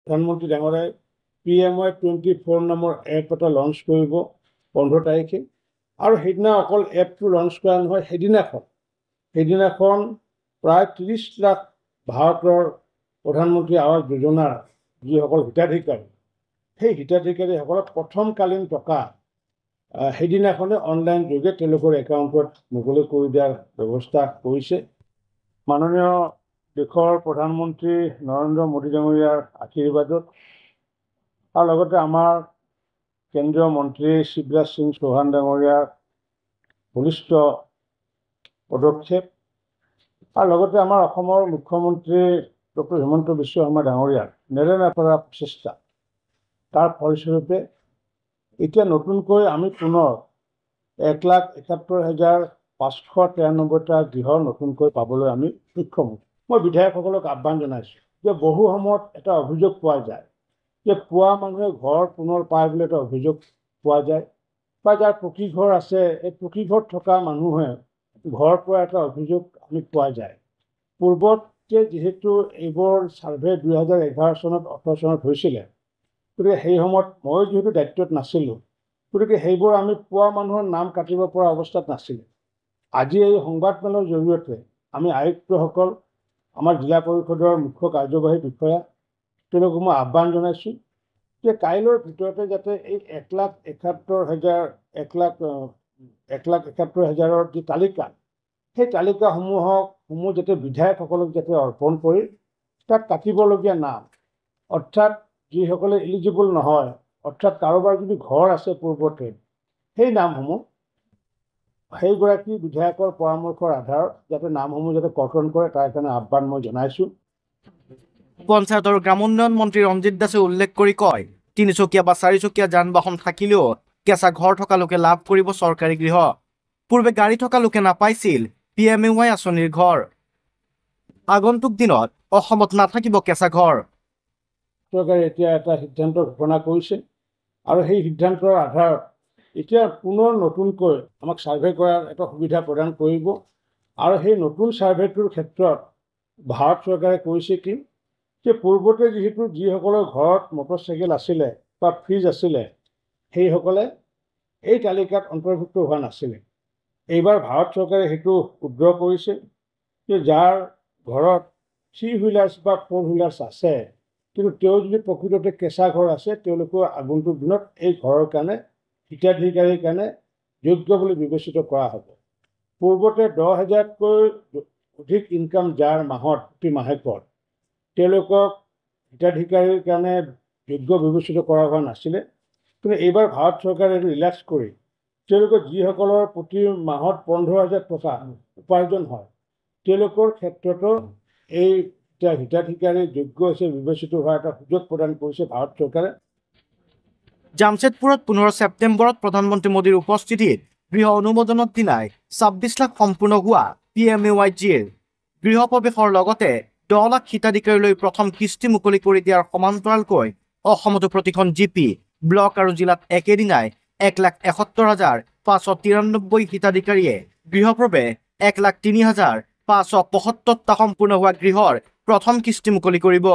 প্ৰধানমন্ত্ৰী ডাঙৰীয়াই PMY 24 নামৰ এপ এটা লঞ্চ কৰিব 15 তাৰিখে। আৰু সেইদিনা অকল এপটো লঞ্চ কৰা নহয়, সেইদিনাখন প্ৰায় 30 লাখ ভাৰতৰ প্ৰধানমন্ত্ৰী আৱাস যোজনাৰ যিসকল হিতাধিকাৰী, সেই হিতাধিকাৰীসকলক প্ৰথমকালীন টকা সেইদিনাখনে অনলাইন যোগে তেওঁলোকৰ একাউণ্টত মুকলি কৰি দিয়াৰ ব্যৱস্থা কৰিছে। মাননীয় দেশৰ প্ৰধানমন্ত্ৰী নৰেন্দ্ৰ মোদী ডাঙৰীয়াৰ আশীৰ্বাদত আৰু লগতে আমাৰ কেন্দ্ৰীয় মন্ত্ৰী শিৱৰাজ সিং চৌহান ডাঙৰীয়াৰ বলিষ্ঠ পদক্ষেপ আৰু লগতে আমাৰ অসমৰ মুখ্যমন্ত্ৰী ডক্টৰ হিমন্ত বিশ্ব শৰ্মা ডাঙৰীয়াৰ নেৰানেপেৰা প্ৰচেষ্টা, তাৰ ফলস্বৰূপে এতিয়া নতুনকৈ আমি পুনৰ 1,71,593টা গৃহ নতুনকৈ পাবলৈ আমি সক্ষম হৈছোঁ। মই বিধায়কসকলক আহ্বান জনাইছোঁ যে বহু সময়ত এটা অভিযোগ পোৱা যায় যে পোৱা মানুহে ঘৰ পুনৰ পায় বুলি এটা অভিযোগ পোৱা যায়, বা যাৰ পকী ঘৰ আছে এই পকী ঘৰত থকা মানুহে ঘৰ পোৱা এটা অভিযোগ আমি পোৱা যায়। পূৰ্বতে যিহেতু এইবোৰ ছাৰ্ভে 2011 চনত 18 চনত হৈছিলে, গতিকে সেই সময়ত মই যিহেতু দায়িত্বত নাছিলোঁ, গতিকে সেইবোৰ আমি পোৱা মানুহৰ নাম কাটিব পৰা অৱস্থাত নাছিলে। আজি এই সংবাদমেলৰ জৰিয়তে আমি আয়ুক্তসকল, আমাৰ জিলা পৰিষদৰ মুখ্য কাৰ্যবাহী বিষয়া, তেওঁলোকক মই আহ্বান জনাইছোঁ যে কাইলৈৰ ভিতৰতে যাতে এই 1,71,000ৰ যি তালিকা, সেই তালিকাসমূহ যাতে বিধায়কসকলক যাতে অৰ্পণ কৰি তাত কাটিবলগীয়া নাম, অৰ্থাৎ যিসকলে এলিজিবল নহয়, অৰ্থাৎ কাৰোবাৰ যদি ঘৰ আছে পূৰ্বতে, সেই নামসমূহ সেইগৰাকী বিধায়কৰ পৰামৰ্শৰ আধাৰত যাতে নামসমূহ যাতে কৰ্তন কৰে, তাৰ কাৰণে আহ্বান মই জনাইছোঁ। পঞ্চায়ত আৰু গ্ৰামোন্নয়ন মন্ত্ৰী ৰঞ্জিত দাসে উল্লেখ কৰি কয়, 3চকীয়া বা 4চকীয়া যান বাহন থাকিলেও কেঁচা ঘৰ থকা লোকে লাভ কৰিব চৰকাৰী গৃহ। পূৰ্বে গাড়ী থকা লোকে নাপাইছিল PMAY আঁচনিৰ ঘৰ। আগন্তুক দিনত অসমত নাথাকিব কেঁচা ঘৰ। চৰকাৰে এতিয়া এটা সিদ্ধান্ত ঘোষণা কৰিছে আৰু সেই সিদ্ধান্তৰ আধাৰত এতিয়া পুনৰ নতুনকৈ আমাক ছাৰ্ভে কৰাৰ এটা সুবিধা প্ৰদান কৰিব। আৰু সেই নতুন ছাৰ্ভেটোৰ ক্ষেত্ৰত ভাৰত চৰকাৰে কৈছে কি যে পূৰ্বতে যিসকলৰ ঘৰত মটৰচাইকেল আছিলে বা ফ্ৰিজ আছিলে, সেইসকলে এই তালিকাত অন্তৰ্ভুক্ত হোৱা নাছিলে। এইবাৰ ভাৰত চৰকাৰে সেইটো উদ্ৰ কৰিছে যে যাৰ ঘৰত 3 হুইলাৰ্ছ বা 4 হুইলাৰ্ছ আছে, কিন্তু তেওঁ যদি প্ৰকৃততে কেঁচা ঘৰ আছে, তেওঁলোকৰ আগন্তুক দিনত এই ঘৰৰ কাৰণে হিতাধিকাৰীৰ কাৰণে যোগ্য বুলি বিবেচিত কৰা হ'ব। পূৰ্বতে 10,000তকৈ অধিক ইনকাম যাৰ মাহত প্ৰতি মাহেকৰ, তেওঁলোকক হিতাধিকাৰীৰ কাৰণে যোগ্য বিবেচিত কৰা হোৱা নাছিলে। কিন্তু এইবাৰ ভাৰত চৰকাৰে এইটো ৰিলেক্স কৰি তেওঁলোকৰ যিসকলৰ প্ৰতি মাহত 15,000 টকা উপাৰ্জন হয়, তেওঁলোকৰ ক্ষেত্ৰতো এই হিতাধিকাৰী যোগ্য হিচাপে বিবেচিত হোৱাৰ এটা সুযোগ প্ৰদান কৰিছে ভাৰত চৰকাৰে। জামছেদপুৰত 15 ছেপ্টেম্বৰত প্ৰধানমন্ত্ৰী মোদীৰ উপস্থিতিত গৃহ অনুমোদনৰ দিনাই 26 লাখ সম্পূৰ্ণ হোৱা PMAY-ৰ গৃহ প্ৰৱেশৰ লগতে 10 লাখ হিতাধিকাৰীলৈ প্ৰথম কিস্তি মুকলি কৰি দিয়াৰ সমান্তৰালকৈ অসমতো প্ৰতিখন GP, ব্লক আৰু জিলাত একেদিনাই 1,71,593 হিতাধিকাৰীয়ে গৃহপ্ৰৱেশ, 1,03,575টা সম্পূৰ্ণ হোৱা গৃহৰ প্ৰথম কিস্তি মুকলি কৰিব।